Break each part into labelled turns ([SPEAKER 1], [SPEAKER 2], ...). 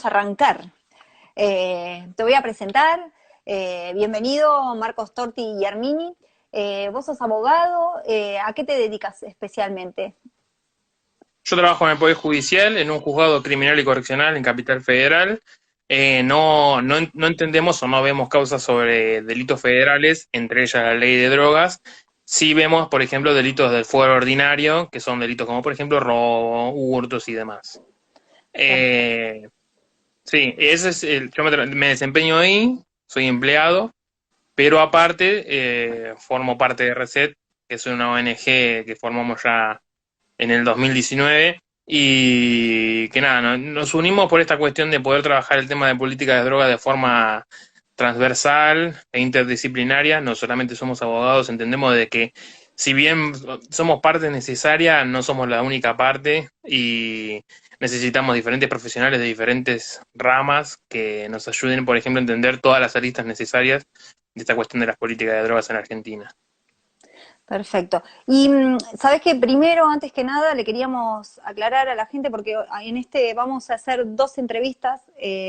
[SPEAKER 1] Arrancar. Te voy a presentar. Bienvenido, Marcos Torti y Armini. Vos sos abogado. ¿A qué te dedicas especialmente?
[SPEAKER 2] Yo trabajo en el Poder Judicial, en un juzgado criminal y correccional en Capital Federal. No entendemos o no vemos causas sobre delitos federales, entre ellas la ley de drogas. Sí vemos, por ejemplo, delitos del fuero ordinario, que son delitos como, por ejemplo, robo, hurtos y demás.
[SPEAKER 1] Perfecto.
[SPEAKER 2] Eh, sí, me desempeño ahí, soy empleado, pero aparte formo parte de RESET, que es una ONG que formamos ya en el 2019 y que nada, nos unimos por esta cuestión de poder trabajar el tema de política de droga de forma transversal e interdisciplinaria. No solamente somos abogados, entendemos de que si bien somos parte necesaria, no somos la única parte y necesitamos diferentes profesionales de diferentes ramas que nos ayuden, por ejemplo, a entender todas las aristas necesarias de esta cuestión de las políticas de drogas en Argentina.
[SPEAKER 1] Perfecto. Y sabes que primero, antes que nada, le queríamos aclarar a la gente, porque en este vamos a hacer dos entrevistas.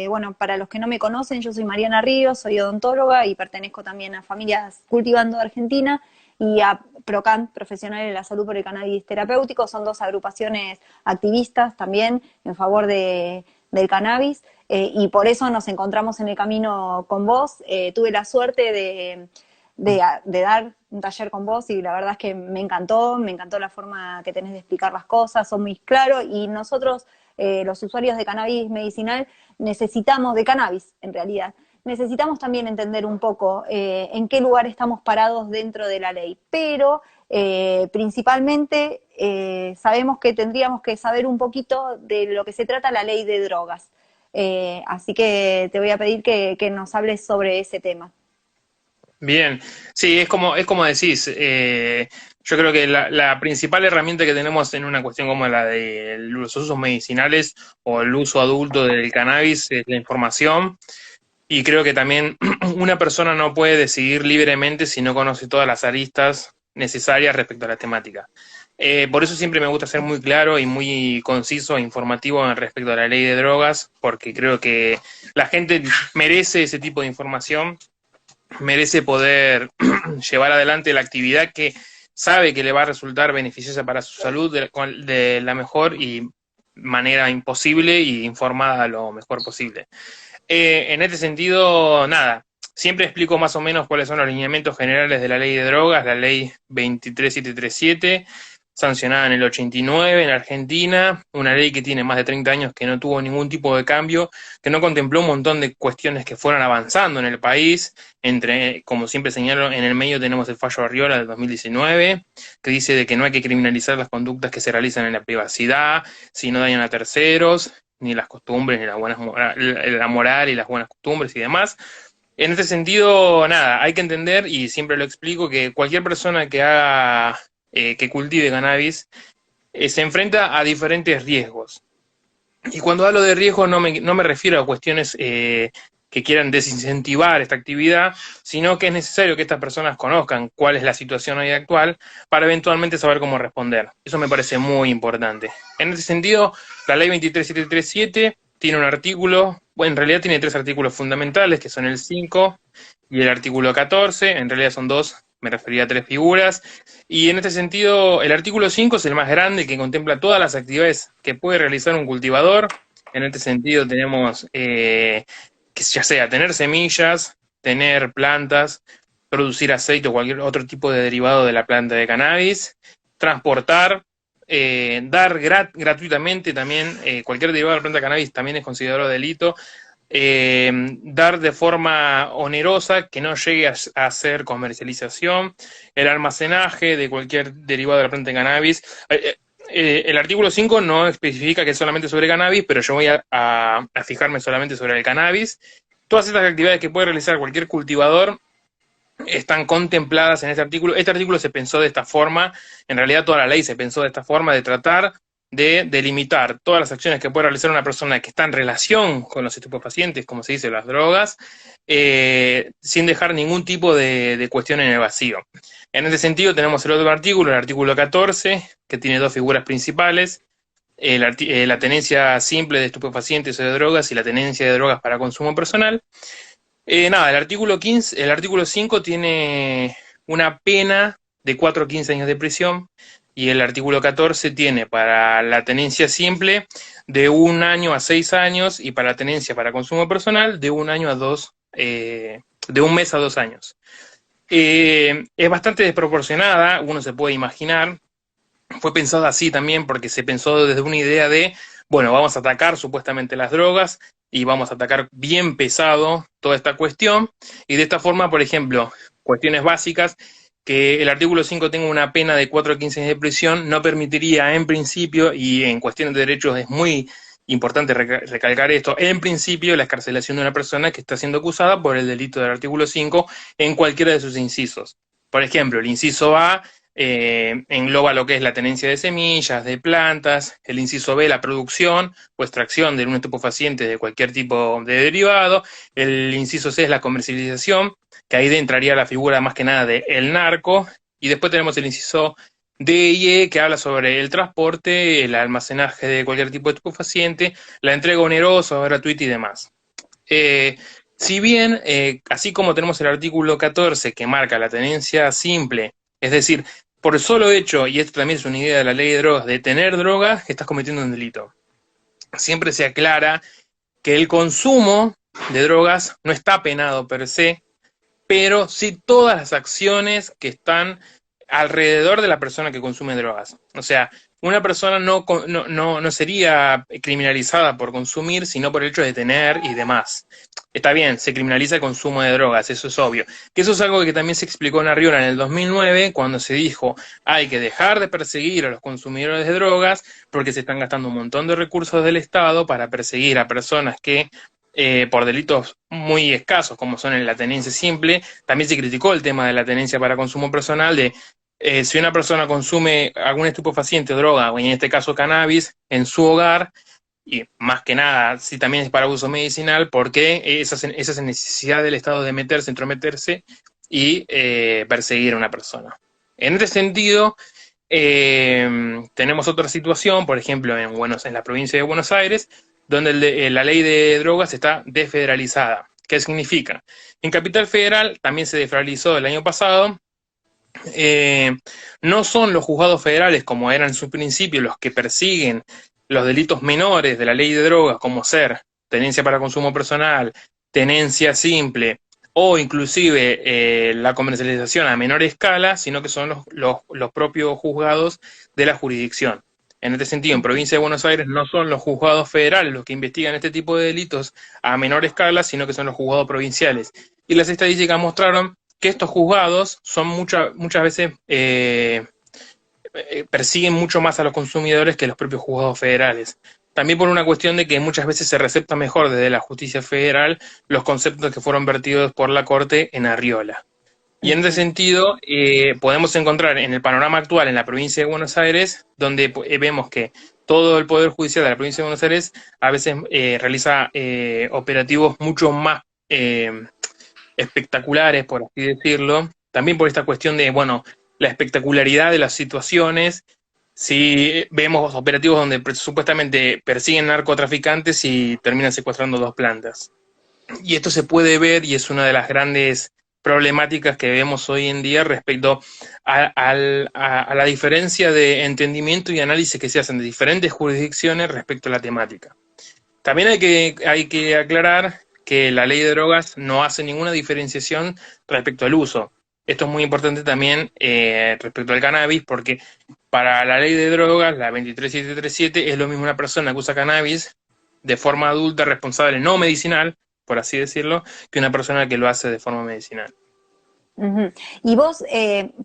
[SPEAKER 1] Bueno, para los que no me conocen, yo soy Mariana Ríos, soy odontóloga y pertenezco también a Familias Cultivando de Argentina y a PROCAN, Profesionales de la Salud por el Cannabis Terapéutico. Son dos agrupaciones activistas también en favor del cannabis, y por eso nos encontramos en el camino con vos. Tuve la suerte de dar un taller con vos y la verdad es que me encantó la forma que tenés de explicar las cosas, son muy claros y nosotros, los usuarios de cannabis medicinal, necesitamos de cannabis en realidad. Necesitamos también entender un poco en qué lugar estamos parados dentro de la ley, pero principalmente sabemos que tendríamos que saber un poquito de lo que se trata la ley de drogas. Así que te voy a pedir que nos hables sobre ese tema.
[SPEAKER 2] Bien, sí, es como decís, yo creo que la principal herramienta que tenemos en una cuestión como la de los usos medicinales o el uso adulto del cannabis es la información, y creo que también una persona no puede decidir libremente si no conoce todas las aristas necesarias respecto a la temática. Por eso siempre me gusta ser muy claro y muy conciso e informativo respecto a la ley de drogas, porque creo que la gente merece ese tipo de información, merece poder llevar adelante la actividad que sabe que le va a resultar beneficiosa para su salud de la mejor y manera imposible y informada lo mejor posible. En este sentido, nada, siempre explico más o menos cuáles son los lineamientos generales de la ley de drogas, la ley 23737, sancionada en el 89 en Argentina, una ley que tiene más de 30 años, que no tuvo ningún tipo de cambio, que no contempló un montón de cuestiones que fueron avanzando en el país. Entre, como siempre señalo, en el medio tenemos el fallo Arriola del 2019, que dice de que no hay que criminalizar las conductas que se realizan en la privacidad, si no dañan a terceros, ni las costumbres, ni la moral y las buenas costumbres y demás. En este sentido, nada, hay que entender, y siempre lo explico, que cualquier persona que haga, que cultive cannabis, se enfrenta a diferentes riesgos. Y cuando hablo de riesgo no me refiero a cuestiones que quieran desincentivar esta actividad, sino que es necesario que estas personas conozcan cuál es la situación hoy actual para eventualmente saber cómo responder. Eso me parece muy importante. En ese sentido, la ley 23737 tiene un artículo, bueno, en realidad tiene tres artículos fundamentales, que son el 5 y el artículo 14, en realidad son dos, me refería a tres figuras, y en este sentido el artículo 5 es el más grande, que contempla todas las actividades que puede realizar un cultivador. En este sentido tenemos que ya sea tener semillas, tener plantas, producir aceite o cualquier otro tipo de derivado de la planta de cannabis, transportar, dar gratuitamente también, cualquier derivado de la planta de cannabis también es considerado delito, dar de forma onerosa, que no llegue a hacer comercialización, el almacenaje de cualquier derivado de la planta de cannabis. El artículo 5 no especifica que es solamente sobre cannabis, pero yo voy a fijarme solamente sobre el cannabis. Todas estas actividades que puede realizar cualquier cultivador están contempladas en este artículo. Este artículo se pensó de esta forma, en realidad toda la ley se pensó de esta forma, de tratar de delimitar todas las acciones que puede realizar una persona que está en relación con los estupefacientes, como se dice, las drogas, sin dejar ningún tipo de cuestión en el vacío. En este sentido tenemos el otro artículo, el artículo 14, que tiene dos figuras principales. la tenencia simple de estupefacientes o de drogas y la tenencia de drogas para consumo personal. Nada, el artículo 5 tiene una pena de 4 a 15 años de prisión y el artículo 14 tiene para la tenencia simple de 1 año a 6 años y para la tenencia para consumo personal de 1 año a 2, de 1 mes a 2 años. Es bastante desproporcionada, uno se puede imaginar. Fue pensado así también porque se pensó desde una idea de, bueno, vamos a atacar supuestamente las drogas y vamos a atacar bien pesado toda esta cuestión. Y de esta forma, por ejemplo, cuestiones básicas, que el artículo 5 tenga una pena de 4 a 15 años de prisión, no permitiría en principio, y en cuestiones de derechos es muy importante recalcar esto, en principio la excarcelación de una persona que está siendo acusada por el delito del artículo 5 en cualquiera de sus incisos. Por ejemplo, el inciso A engloba lo que es la tenencia de semillas, de plantas, el inciso B, la producción o extracción de un estupefaciente de cualquier tipo de derivado, el inciso C es la comercialización, que ahí entraría la figura más que nada del narco, y después tenemos el inciso D y E, que habla sobre el transporte, el almacenaje de cualquier tipo de estupefaciente, la entrega onerosa, gratuita y demás. Si bien, así como tenemos el artículo 14 que marca la tenencia simple, es decir, por el solo hecho, y esto también es una idea de la ley de drogas, de tener drogas, estás cometiendo un delito. Siempre se aclara que el consumo de drogas no está penado per se, pero sí todas las acciones que están alrededor de la persona que consume drogas. O sea, una persona no sería criminalizada por consumir, sino por el hecho de tener y demás. Está bien, se criminaliza el consumo de drogas, eso es obvio. Que eso es algo que también se explicó en Arriola en el 2009, cuando se dijo, hay que dejar de perseguir a los consumidores de drogas, porque se están gastando un montón de recursos del Estado para perseguir a personas que por delitos muy escasos, como son en la tenencia simple. También se criticó el tema de la tenencia para consumo personal, de si una persona consume algún estupefaciente o droga, o en este caso cannabis, en su hogar, y más que nada, si también es para uso medicinal, porque esa necesidad del Estado de meterse, entrometerse y perseguir a una persona. En este sentido, tenemos otra situación, por ejemplo, en la provincia de Buenos Aires, donde la ley de drogas está desfederalizada. ¿Qué significa? En Capital Federal también se desfederalizó el año pasado. No son los juzgados federales, como eran en su principio, los que persiguen los delitos menores de la ley de drogas, como ser tenencia para consumo personal, tenencia simple o inclusive la comercialización a menor escala, sino que son los propios juzgados de la jurisdicción. En este sentido, en Provincia de Buenos Aires no son los juzgados federales los que investigan este tipo de delitos a menor escala, sino que son los juzgados provinciales. Y las estadísticas mostraron que estos juzgados son muchas veces persiguen mucho más a los consumidores que los propios juzgados federales. También por una cuestión de que muchas veces se recepta mejor desde la justicia federal los conceptos que fueron vertidos por la Corte en Arriola. Y en ese sentido, podemos encontrar en el panorama actual en la provincia de Buenos Aires, donde vemos que todo el Poder Judicial de la provincia de Buenos Aires a veces realiza operativos mucho más espectaculares, por así decirlo, también por esta cuestión de, bueno, la espectacularidad de las situaciones. Si vemos operativos donde supuestamente persiguen narcotraficantes y terminan secuestrando 2 plantas. Y esto se puede ver y es una de las grandes problemáticas que vemos hoy en día respecto a la diferencia de entendimiento y análisis que se hacen de diferentes jurisdicciones respecto a la temática. También hay que aclarar que la ley de drogas no hace ninguna diferenciación respecto al uso. Esto es muy importante también respecto al cannabis, porque para la ley de drogas, la 23737, es lo mismo una persona que usa cannabis de forma adulta, responsable, no medicinal, por así decirlo, que una persona que lo hace de forma medicinal.
[SPEAKER 1] Uh-huh. Y vos,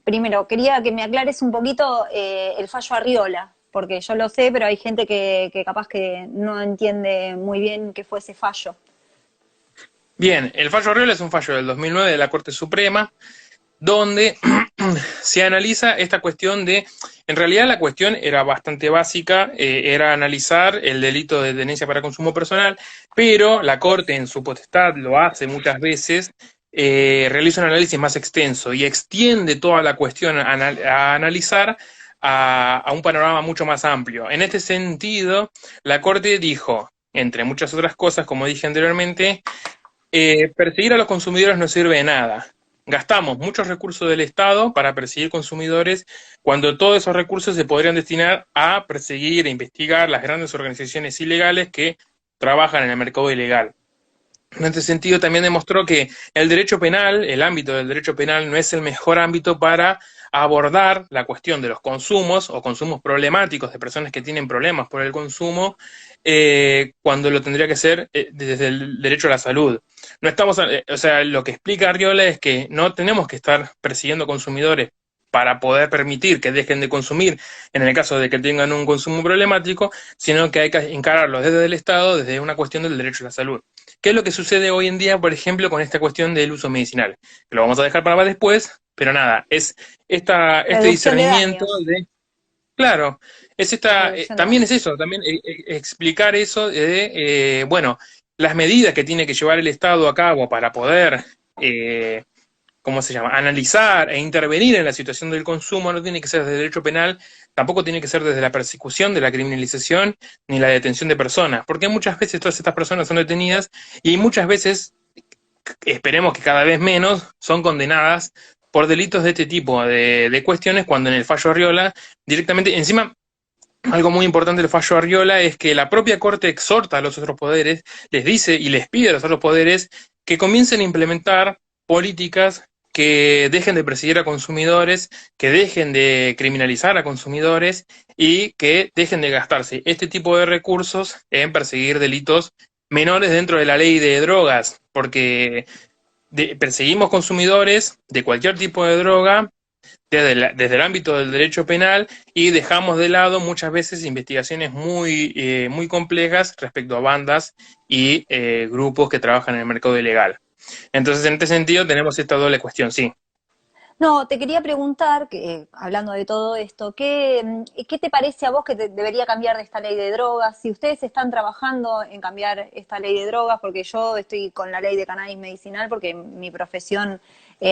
[SPEAKER 1] primero, quería que me aclares un poquito el fallo Arriola, porque yo lo sé, pero hay gente que capaz que no entiende muy bien qué fue ese fallo.
[SPEAKER 2] Bien, el fallo Arriola es un fallo del 2009 de la Corte Suprema, donde se analiza esta cuestión de, en realidad la cuestión era bastante básica, era analizar el delito de tenencia para consumo personal, pero la Corte en su potestad lo hace muchas veces, realiza un análisis más extenso y extiende toda la cuestión a analizar a un panorama mucho más amplio. En este sentido, la Corte dijo, entre muchas otras cosas, como dije anteriormente, perseguir a los consumidores no sirve de nada. Gastamos muchos recursos del Estado para perseguir consumidores cuando todos esos recursos se podrían destinar a perseguir e investigar las grandes organizaciones ilegales que trabajan en el mercado ilegal. En este sentido, también demostró que el derecho penal, el ámbito del derecho penal, no es el mejor ámbito para abordar la cuestión de los consumos o consumos problemáticos de personas que tienen problemas por el consumo, cuando lo tendría que ser desde el derecho a la salud. No estamos, o sea, lo que explica Arriola es que no tenemos que estar persiguiendo consumidores para poder permitir que dejen de consumir en el caso de que tengan un consumo problemático, sino que hay que encararlos desde el Estado, desde una cuestión del derecho a la salud. ¿Qué es lo que sucede hoy en día, por ejemplo, con esta cuestión del uso medicinal? Que lo vamos a dejar para más después, pero nada, es este
[SPEAKER 1] Reducción de
[SPEAKER 2] discernimiento
[SPEAKER 1] daños.
[SPEAKER 2] de... Claro, es
[SPEAKER 1] Reducción de
[SPEAKER 2] también es
[SPEAKER 1] daños.
[SPEAKER 2] eso, también explicar eso de, bueno, las medidas que tiene que llevar el Estado a cabo para poder, ¿cómo se llama?, analizar e intervenir en la situación del consumo no tiene que ser desde el derecho penal, tampoco tiene que ser desde la persecución, de la criminalización, ni la detención de personas, porque muchas veces todas estas personas son detenidas y muchas veces, esperemos que cada vez menos, son condenadas por delitos de este tipo de cuestiones, cuando en el fallo Arriola directamente, encima, algo muy importante del fallo Arriola es que la propia Corte exhorta a los otros poderes, les dice y les pide a los otros poderes que comiencen a implementar políticas que dejen de perseguir a consumidores, que dejen de criminalizar a consumidores y que dejen de gastarse este tipo de recursos en perseguir delitos menores dentro de la ley de drogas, porque perseguimos consumidores de cualquier tipo de droga desde el ámbito del derecho penal y dejamos de lado muchas veces investigaciones muy complejas respecto a bandas y grupos que trabajan en el mercado ilegal. Entonces, en este sentido, tenemos esta doble cuestión, sí.
[SPEAKER 1] No, te quería preguntar, que, hablando de todo esto, ¿qué te parece a vos que debería cambiar de esta ley de drogas? Si ustedes están trabajando en cambiar esta ley de drogas, porque yo estoy con la ley de cannabis medicinal, porque mi profesión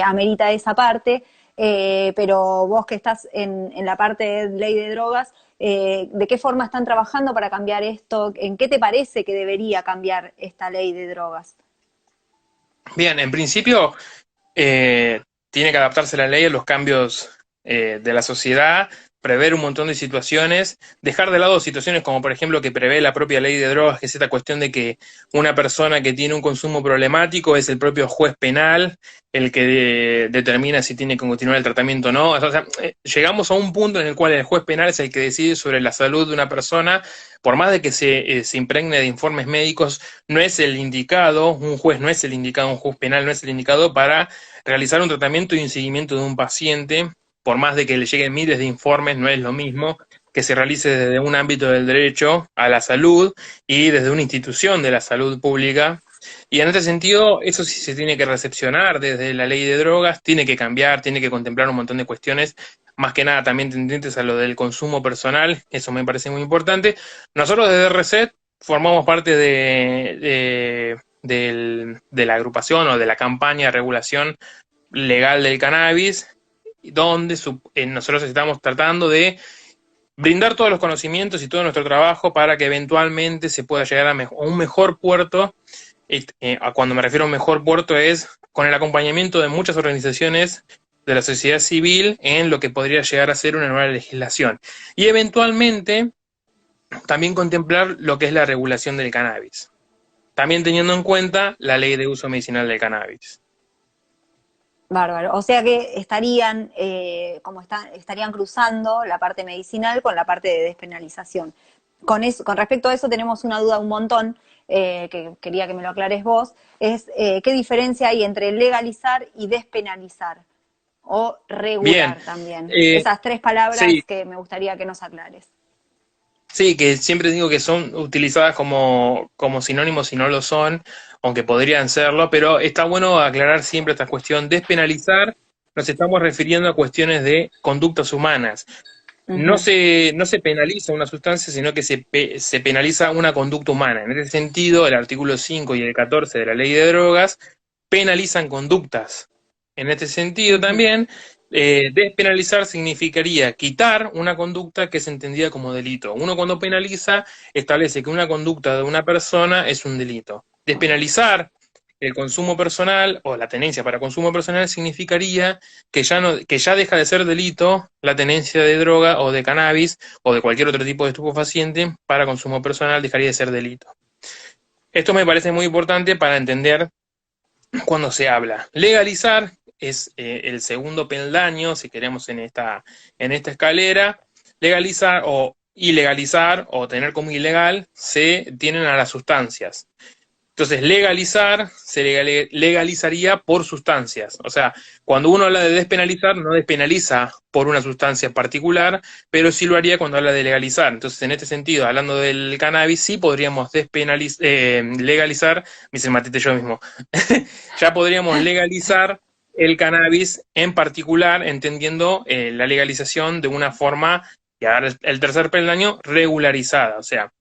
[SPEAKER 1] amerita esa parte, pero vos que estás en la parte de ley de drogas, ¿de qué forma están trabajando para cambiar esto? ¿En qué te parece que debería cambiar esta ley de drogas?
[SPEAKER 2] Bien, en principio, eh, tiene que adaptarse la ley a los cambios de la sociedad, prever un montón de situaciones, dejar de lado situaciones como por ejemplo que prevé la propia ley de drogas, que es esta cuestión de que una persona que tiene un consumo problemático es el propio juez penal el que determina si tiene que continuar el tratamiento o no. O sea, llegamos a un punto en el cual el juez penal es el que decide sobre la salud de una persona, por más de que se impregne de informes médicos, no es el indicado, un juez no es el indicado, un juez penal no es el indicado para realizar un tratamiento y un seguimiento de un paciente, por más de que le lleguen miles de informes, no es lo mismo que se realice desde un ámbito del derecho a la salud y desde una institución de la salud pública. Y en este sentido, eso sí se tiene que recepcionar desde la ley de drogas, tiene que cambiar, tiene que contemplar un montón de cuestiones, más que nada también tendientes a lo del consumo personal, eso me parece muy importante. Nosotros desde RECET formamos parte de la agrupación o de la campaña de regulación legal del cannabis, donde nosotros estamos tratando de brindar todos los conocimientos y todo nuestro trabajo para que eventualmente se pueda llegar a un mejor puerto. Cuando me refiero a un mejor puerto es con el acompañamiento de muchas organizaciones de la sociedad civil en lo que podría llegar a ser una nueva legislación. Y eventualmente también contemplar lo que es la regulación del cannabis, también teniendo en cuenta la ley de uso medicinal del cannabis.
[SPEAKER 1] Bárbaro. O sea que estarían, estarían cruzando la parte medicinal con la parte de despenalización. Con respecto a eso tenemos una duda un montón, que quería que me lo aclares vos, es ¿qué diferencia hay entre legalizar y despenalizar? O
[SPEAKER 2] Bien,
[SPEAKER 1] regular también.
[SPEAKER 2] eh,
[SPEAKER 1] Esas tres palabras
[SPEAKER 2] sí,
[SPEAKER 1] que me gustaría que nos aclares.
[SPEAKER 2] sí, que siempre digo que son utilizadas como sinónimos y no lo son, aunque podrían serlo, pero está bueno aclarar siempre esta cuestión. Despenalizar, nos estamos refiriendo a cuestiones de conductas humanas.
[SPEAKER 1] Ujú.
[SPEAKER 2] No se penaliza una sustancia, sino que se penaliza una conducta humana. En ese sentido, el artículo 5 y el 14 de la ley de drogas penalizan conductas. En este sentido
[SPEAKER 1] Ujú.
[SPEAKER 2] también, Despenalizar significaría quitar una conducta que es entendida como delito. Uno cuando penaliza establece que una conducta de una persona es un delito. Despenalizar el consumo personal o la tenencia para consumo personal significaría que ya, no, que ya deja de ser delito la tenencia de droga o de cannabis o de cualquier otro tipo de estupefaciente para consumo personal, dejaría de ser delito. Esto me parece muy importante para entender cuando se habla. Legalizar es el segundo peldaño, si queremos, en esta escalera. Legalizar o ilegalizar o tener como ilegal se tienen a las sustancias. Entonces, legalizar se legalizaría por sustancias. O sea, cuando uno habla de despenalizar, no despenaliza por una sustancia particular, pero sí lo haría cuando habla de legalizar. Entonces, en este sentido, hablando del cannabis, sí podríamos legalizar, me hice el matete yo mismo, ya podríamos legalizar el cannabis en particular, entendiendo la legalización de una forma, y ahora el tercer peldaño, regularizada. O sea,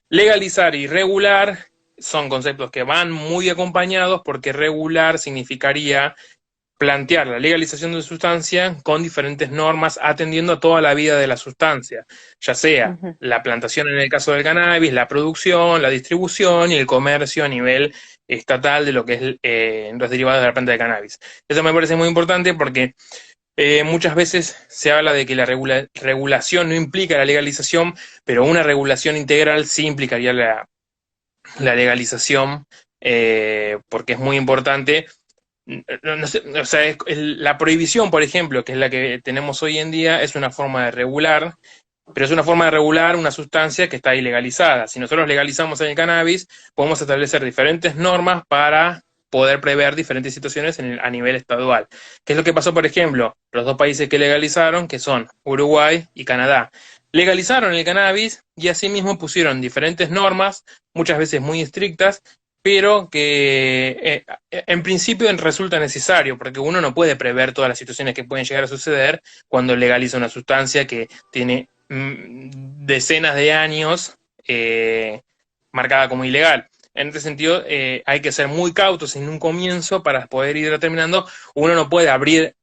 [SPEAKER 2] legalizar y regular son conceptos que van muy acompañados porque regular significaría plantear la legalización de sustancia con diferentes normas atendiendo a toda la vida de la sustancia, ya sea la plantación en el caso del cannabis, la producción, la distribución y el comercio a nivel estatal de lo que es los derivados de la planta de cannabis. Eso me parece muy importante porque muchas veces se habla de que la regulación no implica la legalización, pero una regulación integral sí implicaría la legalización, porque es muy importante. No sé, o sea, la prohibición, por ejemplo, que es la que tenemos hoy en día, es una forma de regular, pero es una forma de regular una sustancia que está ilegalizada. Si nosotros legalizamos el cannabis, podemos establecer diferentes normas para poder prever diferentes situaciones a nivel estadual. ¿Qué es lo que pasó, por ejemplo? Los dos países que legalizaron, que son Uruguay y Canadá. Legalizaron el cannabis y asimismo pusieron diferentes normas, muchas veces muy estrictas, pero que en principio resulta necesario, porque uno no puede prever todas las situaciones que pueden llegar a suceder cuando legaliza una sustancia que tiene decenas de años marcada como ilegal. En este sentido, hay que ser muy cautos en un comienzo para poder ir determinando. Uno no puede abrir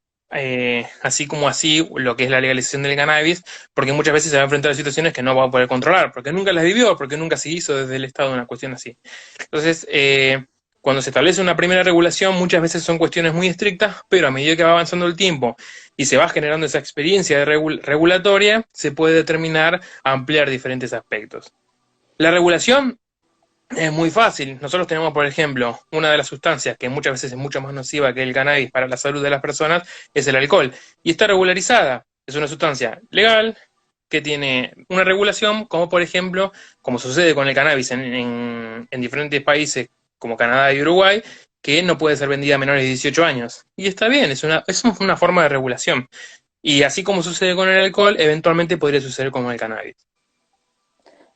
[SPEAKER 2] así como así lo que es la legalización del cannabis, porque muchas veces se va a enfrentar a situaciones que no va a poder controlar, porque nunca las vivió, porque nunca se hizo desde el Estado una cuestión así. Entonces, cuando se establece una primera regulación, muchas veces son cuestiones muy estrictas, pero a medida que va avanzando el tiempo y se va generando esa experiencia regulatoria, se puede determinar ampliar diferentes aspectos. La regulación es muy fácil. Nosotros tenemos, por ejemplo, una de las sustancias que muchas veces es mucho más nociva que el cannabis para la salud de las personas, es el alcohol. Y está regularizada. Es una sustancia legal que tiene una regulación, como por ejemplo, como sucede con el cannabis en diferentes países como Canadá y Uruguay, que no puede ser vendida a menores de 18 años. Y está bien, es una forma de regulación. Y así como sucede con el alcohol, eventualmente podría suceder con el cannabis.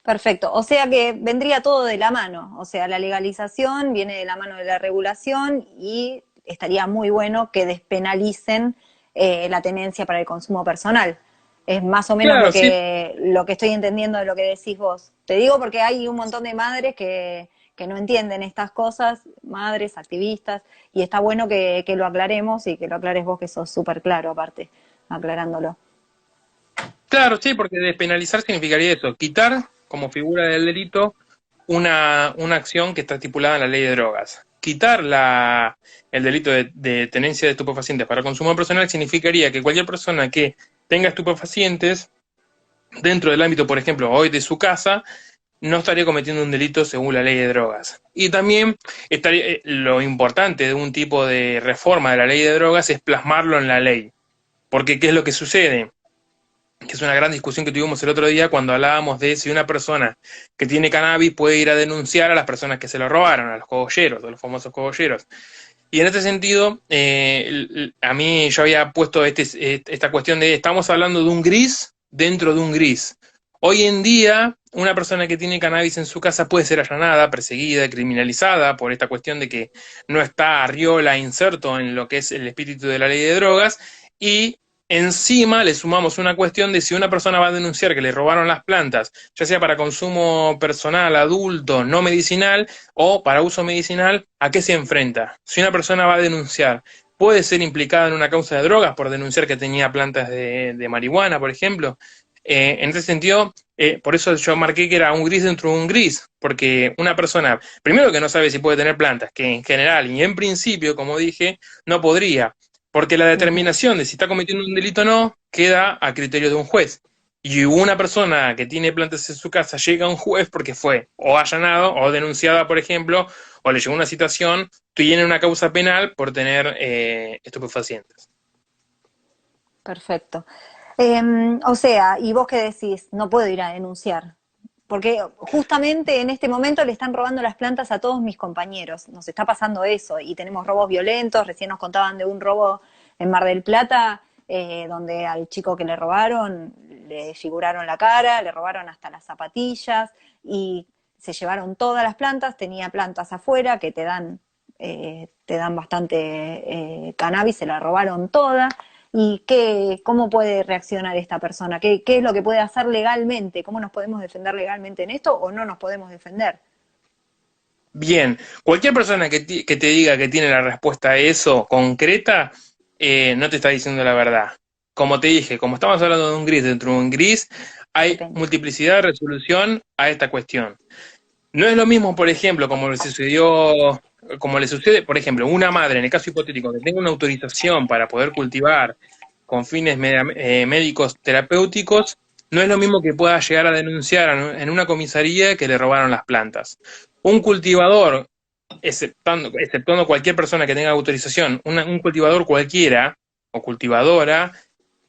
[SPEAKER 1] Perfecto, o sea que vendría todo de la mano, o sea, la legalización viene de la mano de la regulación y estaría muy bueno que despenalicen la tenencia para el consumo personal. Es más o menos
[SPEAKER 2] Claro, sí.
[SPEAKER 1] lo que estoy entendiendo de lo que decís vos. Te digo porque hay un montón de madres que no entienden estas cosas, madres, activistas, y está bueno que lo aclaremos y que lo aclares vos, que sos súper claro aparte, aclarándolo.
[SPEAKER 2] Claro, sí, porque despenalizar significaría eso, quitar como figura del delito una acción que está estipulada en la ley de drogas. Quitar el delito de tenencia de estupefacientes para consumo personal significaría que cualquier persona que tenga estupefacientes dentro del ámbito, por ejemplo, hoy de su casa, no estaría cometiendo un delito según la ley de drogas. Y también estaría, lo importante de un tipo de reforma de la ley de drogas es plasmarlo en la ley. Porque, ¿qué es lo que sucede? Que es una gran discusión que tuvimos el otro día cuando hablábamos de si una persona que tiene cannabis puede ir a denunciar a las personas que se lo robaron, a los cogolleros, a los famosos cogolleros. Y en este sentido, a mí yo había puesto esta cuestión de estamos hablando de un gris dentro de un gris. Hoy en día, una persona que tiene cannabis en su casa puede ser allanada, perseguida, criminalizada por esta cuestión de que no está arriola inserto en lo que es el espíritu de la ley de drogas, y encima le sumamos una cuestión de si una persona va a denunciar que le robaron las plantas, ya sea para consumo personal, adulto, no medicinal o para uso medicinal, ¿a qué se enfrenta? Si una persona va a denunciar puede ser implicada en una causa de drogas por denunciar que tenía plantas de marihuana, por ejemplo. En ese sentido, por eso yo marqué que era un gris dentro de un gris, porque una persona, primero que no sabe si puede tener plantas, que en general y en principio, como dije, no podría, porque la
[SPEAKER 1] Ujú.
[SPEAKER 2] determinación de si está cometiendo un delito o no queda a criterio de un juez. Y una persona que tiene plantas en su casa llega a un juez porque fue o allanado o denunciada, por ejemplo, o le llegó una citación, tiene una causa penal por tener estupefacientes.
[SPEAKER 1] Perfecto. O sea, ¿y vos qué decís? No puedo ir a denunciar. Porque justamente en este momento le están robando las plantas a todos mis compañeros. Nos está pasando eso y tenemos robos violentos. Recién nos contaban de un robo en Mar del Plata, donde al chico que le robaron le figuraron la cara, le robaron hasta las zapatillas y se llevaron todas las plantas. Tenía plantas afuera que te dan bastante cannabis, se la robaron toda. ¿Y cómo puede reaccionar esta persona? ¿Qué es lo que puede hacer legalmente? ¿Cómo nos podemos defender legalmente en esto o no nos podemos defender?
[SPEAKER 2] Bien, cualquier persona que te diga que tiene la respuesta a eso concreta, no te está diciendo la verdad. Como te dije, como estamos hablando de un gris dentro de un gris, hay
[SPEAKER 1] Depende.
[SPEAKER 2] multiplicidad de resolución a esta cuestión. No es lo mismo, por ejemplo, como le sucede, por ejemplo, una madre, en el caso hipotético, que tenga una autorización para poder cultivar con fines médicos terapéuticos, no es lo mismo que pueda llegar a denunciar en una comisaría que le robaron las plantas. Un cultivador, exceptuando cualquier persona que tenga autorización, un cultivador cualquiera o cultivadora,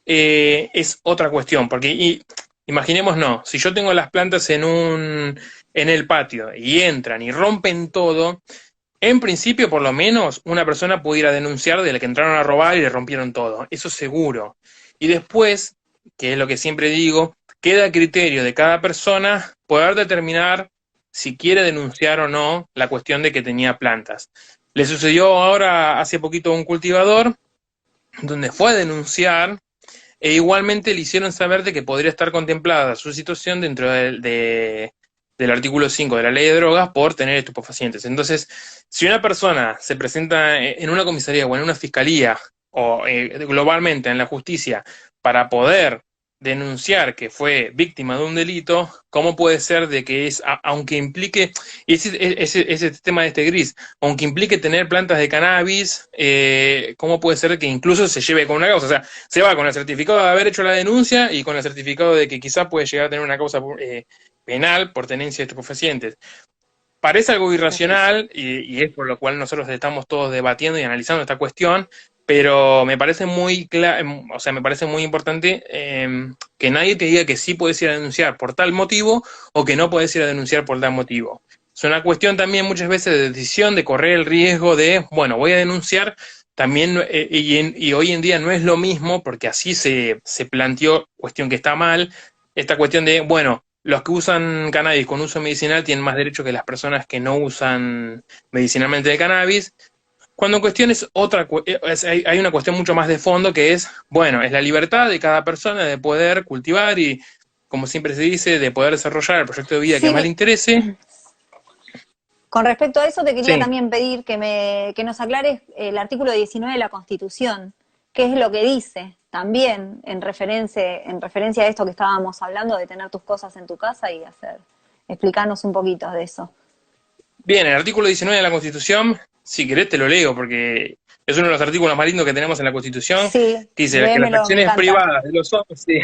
[SPEAKER 2] es otra cuestión, porque imaginemos, no, si yo tengo las plantas en el patio y entran y rompen todo, en principio, por lo menos, una persona pudiera denunciar de la que entraron a robar y le rompieron todo. Eso seguro. Y después, que es lo que siempre digo, queda a criterio de cada persona poder determinar si quiere denunciar o no la cuestión de que tenía plantas. Le sucedió ahora hace poquito a un cultivador donde fue a denunciar e igualmente le hicieron saber de que podría estar contemplada su situación dentro del artículo 5 de la ley de drogas por tener estupefacientes. Entonces, si una persona se presenta en una comisaría o en una fiscalía o globalmente en la justicia para poder denunciar que fue víctima de un delito, ¿cómo puede ser de que aunque implique, y ese tema de este gris, aunque implique tener plantas de cannabis, ¿cómo puede ser que incluso se lleve con una causa? O sea, se va con el certificado de haber hecho la denuncia y con el certificado de que quizá puede llegar a tener una causa penal por tenencia de estupefacientes. Parece algo
[SPEAKER 1] Terrible.
[SPEAKER 2] irracional y es por lo cual nosotros estamos todos debatiendo y analizando esta cuestión, pero me parece o sea, me parece muy importante que nadie te diga que sí puedes ir a denunciar por tal motivo o que no puedes ir a denunciar por tal motivo. Es una cuestión también muchas veces de decisión, de correr el riesgo de, bueno, voy a denunciar, también, y hoy en día no es lo mismo, porque así se planteó, cuestión que está mal, esta cuestión de, bueno, los que usan cannabis con uso medicinal tienen más derecho que las personas que no usan medicinalmente el cannabis, cuando en cuestión es hay una cuestión mucho más de fondo que es, bueno, es la libertad de cada persona de poder cultivar y, como siempre se dice, de poder desarrollar el proyecto de vida que
[SPEAKER 1] Sí,
[SPEAKER 2] más le interese.
[SPEAKER 1] con respecto a eso te quería
[SPEAKER 2] Sí,
[SPEAKER 1] también pedir que nos aclares el artículo 19 de la Constitución, qué es lo que dice también en referencia a esto que estábamos hablando de tener tus cosas en tu casa y explicarnos un poquito de eso.
[SPEAKER 2] bien, el artículo 19 de la Constitución, si querés te lo leo porque es uno de los artículos más lindos que tenemos en la Constitución,
[SPEAKER 1] Sí,
[SPEAKER 2] que dice que las
[SPEAKER 1] léemelo, me
[SPEAKER 2] acciones
[SPEAKER 1] encanta.
[SPEAKER 2] privadas de los hombres, sí,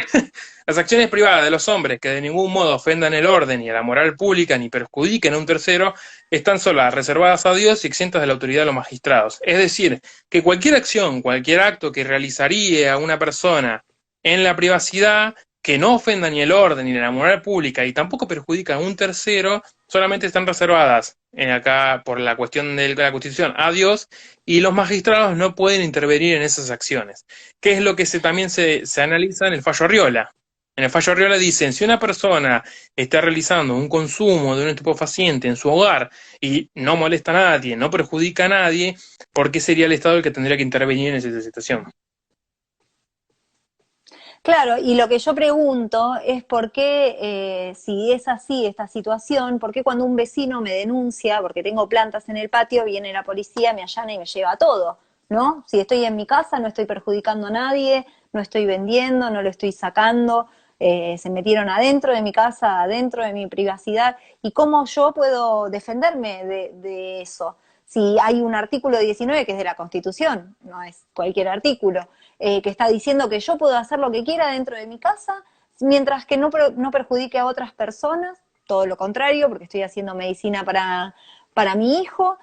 [SPEAKER 2] las acciones privadas de los hombres que de ningún modo ofendan el orden ni a la moral pública ni perjudiquen a un tercero, están solas reservadas a Dios y exentas de la autoridad de los magistrados. Es decir, que cualquier acción, cualquier acto que realizaría una persona en la privacidad, que no ofenda ni el orden ni la moral pública y tampoco perjudica a un tercero, solamente están reservadas acá por la cuestión de la Constitución a Dios y los magistrados no pueden intervenir en esas acciones. ¿Qué es lo que también se analiza en el fallo Arriola? En el fallo Arriola dicen, si una persona está realizando un consumo de un estupefaciente en su hogar y no molesta a nadie, no perjudica a nadie, ¿por qué sería el Estado el que tendría que intervenir en esa situación?
[SPEAKER 1] Claro, y lo que yo pregunto es por qué, si es así esta situación, por qué cuando un vecino me denuncia porque tengo plantas en el patio, viene la policía, me allana y me lleva todo. ¿no? Si estoy en mi casa, no estoy perjudicando a nadie, no estoy vendiendo, no lo estoy sacando, se metieron adentro de mi casa, adentro de mi privacidad, y cómo yo puedo defenderme de eso. Si hay un artículo 19 que es de la Constitución, no es cualquier artículo, que está diciendo que yo puedo hacer lo que quiera dentro de mi casa, mientras que no perjudique a otras personas, todo lo contrario, porque estoy haciendo medicina para mi hijo.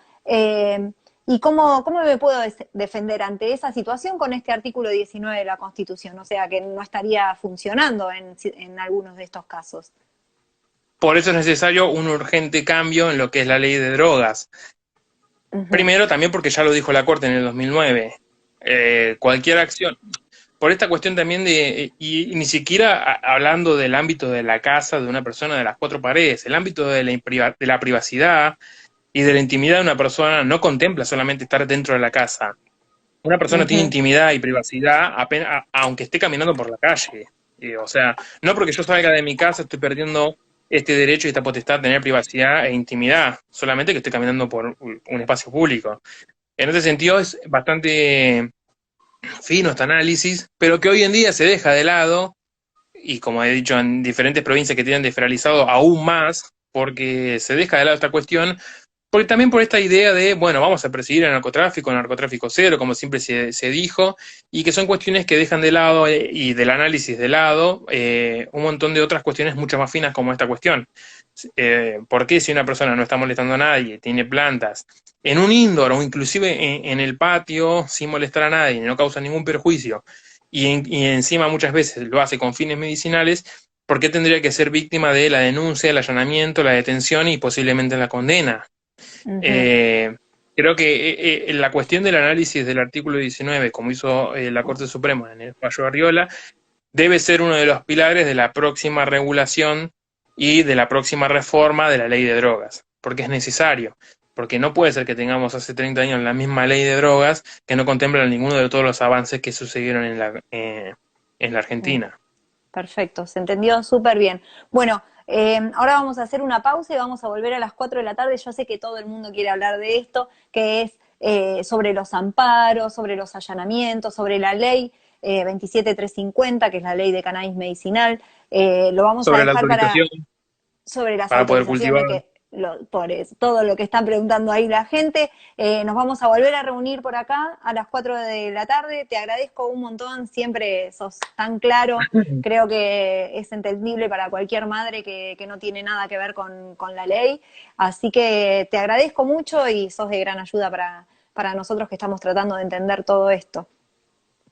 [SPEAKER 1] ¿Y cómo me puedo defender ante esa situación con este artículo 19 de la Constitución? O sea, que no estaría funcionando en algunos de estos casos.
[SPEAKER 2] Por eso es necesario un urgente cambio en lo que es la ley de drogas.
[SPEAKER 1] Ujú,
[SPEAKER 2] Primero, también porque ya lo dijo la Corte en el 2009. Cualquier acción, por esta cuestión también y ni siquiera hablando del ámbito de la casa de una persona de las cuatro paredes, el ámbito de la privacidad y de la intimidad de una persona no contempla solamente estar dentro de la casa. Una persona tiene
[SPEAKER 1] ujú,
[SPEAKER 2] intimidad y privacidad aunque esté caminando por la calle. O sea, no porque yo salga de mi casa estoy perdiendo este derecho y esta potestad de tener privacidad e intimidad, solamente que estoy caminando por un espacio público. En ese sentido es bastante fino este análisis, pero que hoy en día se deja de lado, y como he dicho en diferentes provincias que tienen desfederalizado aún más, porque se deja de lado esta cuestión, porque también por esta idea de, bueno, vamos a perseguir el narcotráfico cero, como siempre se dijo, y que son cuestiones que dejan de lado y del análisis de lado un montón de otras cuestiones mucho más finas como esta cuestión. ¿Por qué si una persona no está molestando a nadie, tiene plantas en un indoor o inclusive en el patio sin molestar a nadie, no causa ningún perjuicio y encima muchas veces lo hace con fines medicinales? ¿Por qué tendría que ser víctima de la denuncia, el allanamiento, la detención y posiblemente la condena?
[SPEAKER 1] ujú.
[SPEAKER 2] Eh, Creo que la cuestión del análisis del artículo 19, como hizo la Corte Suprema en el fallo de Arriola, debe ser uno de los pilares de la próxima regulación y de la próxima reforma de la ley de drogas, porque es necesario, porque no puede ser que tengamos hace 30 años la misma ley de drogas que no contempla ninguno de todos los avances que sucedieron en la
[SPEAKER 1] Mm.
[SPEAKER 2] Argentina.
[SPEAKER 1] Perfecto, se entendió súper bien. Bueno, ahora vamos a hacer una pausa y vamos a volver a las 4 de la tarde. Yo sé que todo el mundo quiere hablar de esto, que es sobre los amparos, sobre los allanamientos, sobre la ley 27350, que es la ley de cannabis medicinal. Lo vamos a
[SPEAKER 2] Sobre la
[SPEAKER 1] dejar
[SPEAKER 2] autorización
[SPEAKER 1] sobre las
[SPEAKER 2] para poder
[SPEAKER 1] autorizaciones,
[SPEAKER 2] cultivar.
[SPEAKER 1] que por eso, todo lo que están preguntando ahí la gente. Nos vamos a volver a reunir por acá a las 4 de la tarde. Te agradezco un montón, siempre sos tan claro. Creo que es entendible para cualquier madre que no tiene nada que ver con la ley. Así que te agradezco mucho y sos de gran ayuda para nosotros que estamos tratando de entender todo esto.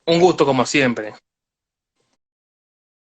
[SPEAKER 2] Un gusto como siempre.